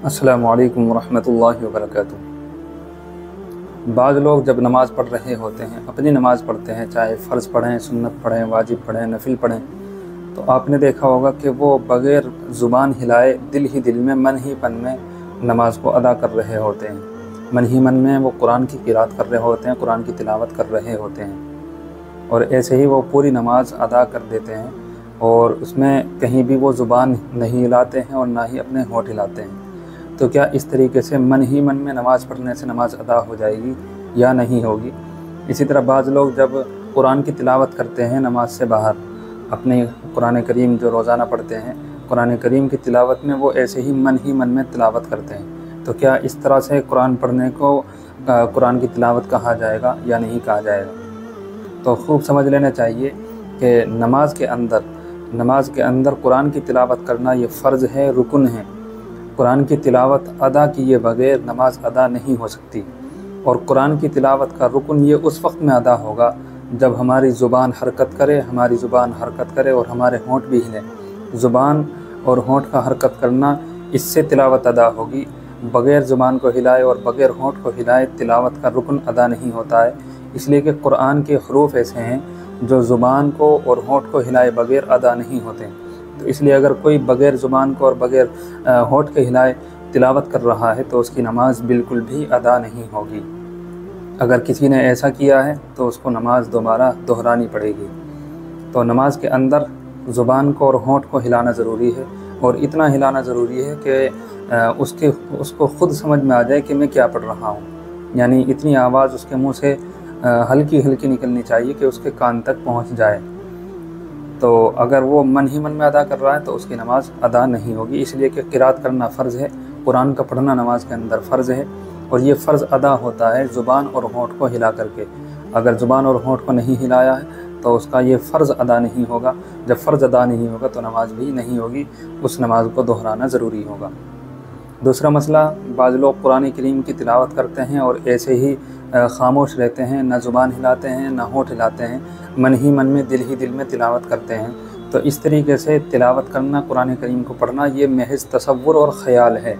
अस्सलामु अलैकुम वरहमतुल्लाहि वबरकातुहू। बाज़ लोग जब नमाज़ पढ़ रहे होते हैं, अपनी नमाज़ पढ़ते हैं, चाहे फ़र्ज़ पढ़ें, सुन्नत पढ़ें, वाजिब पढ़ें, नफिल पढ़ें, तो आपने देखा होगा कि वो बग़ैर ज़ुबान हिलाए दिल ही दिल में, मन ही मन में नमाज़ को अदा कर रहे होते हैं। मन ही मन में वो कुरान की क़िराअत कर रहे होते हैं, कुरान की तिलावत कर रहे होते हैं, और ऐसे ही वो पूरी नमाज़ अदा कर देते हैं, और उसमें कहीं भी वो ज़ुबान नहीं हिलाते हैं और ना ही अपने होंठ हिलाते हैं। तो क्या इस तरीके से मन ही मन में नमाज़ पढ़ने से नमाज़ अदा हो जाएगी या नहीं होगी? इसी तरह बाज़ लोग जब कुरान की तिलावत करते हैं नमाज से बाहर, अपने कुरान करीम जो रोज़ाना पढ़ते हैं, कुरान करीम की तिलावत में वो ऐसे ही मन में तिलावत करते हैं, तो क्या इस तरह से कुरान पढ़ने को कुरान की तिलावत कहा जाएगा या नहीं कहा जाएगा? तो खूब समझ लेना चाहिए कि नमाज के अंदर कुरान की तिलावत करना ये फ़र्ज़ है, रुकन है। कुरान की तिलावत अदा किए बग़ैर नमाज अदा नहीं हो सकती, और कुरान की तिलावत का रुकन ये उस वक्त में अदा होगा जब हमारी ज़ुबान हरकत करे और हमारे होंठ भी हिलें। ज़ुबान और होंठ का हरकत करना, इससे तिलावत अदा होगी। बग़ैर ज़ुबान को हिलाए और बग़ैर होंठ को हिलाए तिलावत का रुकन अदा नहीं होता है, इसलिए कि कुरान के हरूफ ऐसे हैं जो ज़ुबान को और होंठ को हिलाए बग़ैर अदा नहीं होते। तो इसलिए अगर कोई बग़ैर ज़ुबान को और बग़ैर होंठ के हिलाए तिलावत कर रहा है तो उसकी नमाज़ बिल्कुल भी अदा नहीं होगी। अगर किसी ने ऐसा किया है तो उसको नमाज़ दोबारा दोहरानी पड़ेगी। तो नमाज के अंदर ज़ुबान को और होंठ को हिलाना ज़रूरी है, और इतना हिलाना ज़रूरी है कि उसको ख़ुद समझ में आ जाए कि मैं क्या पढ़ रहा हूँ। यानी इतनी आवाज़ उसके मुँह से हल्की हल्की निकलनी चाहिए कि उसके कान तक पहुँच जाए। तो अगर वो मन ही मन में अदा कर रहा है तो उसकी नमाज़ अदा नहीं होगी, इसलिए कि क़िराअत करना फ़र्ज़ है, कुरान का पढ़ना नमाज के अंदर फ़र्ज़ है, और ये फ़र्ज़ अदा होता है ज़ुबान और होंठ को हिला करके। अगर ज़ुबान और होंठ को नहीं हिलाया है तो उसका ये फ़र्ज़ अदा नहीं होगा। जब फ़र्ज़ अदा नहीं होगा तो नमाज भी नहीं होगी, उस नमाज को दोहराना ज़रूरी होगा। दूसरा मसला, बाज़ लोग कुरान करीम की तिलावत करते हैं और ऐसे ही ख़ामोश रहते हैं, ना ज़ुबान हिलाते हैं ना होंठ हिलाते हैं, मन ही मन में दिल ही दिल में तिलावत करते हैं। तो इस तरीके से तिलावत करना, कुरान करीम को पढ़ना, ये महज़ तसव्वुर और ख़याल है।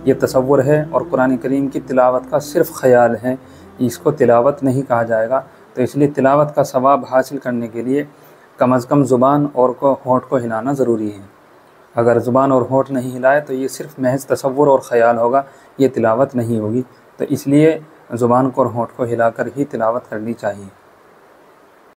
ये तसव्वुर है और कुरान करीम की तिलावत का सिर्फ़ ख़याल है, इसको तिलावत नहीं कहा जाएगा। तो इसलिए तिलावत का सवाब हासिल करने के लिए कम अज़ कम ज़ुबान और होंठ को हिलाना ज़रूरी है। अगर ज़ुबान और होंठ नहीं हिलाए तो ये सिर्फ़ महज़ तसव्वुर और ख़याल होगा, ये तिलावत नहीं होगी। तो इसलिए ज़ुबान को और होंठ को हिलाकर ही तिलावत करनी चाहिए।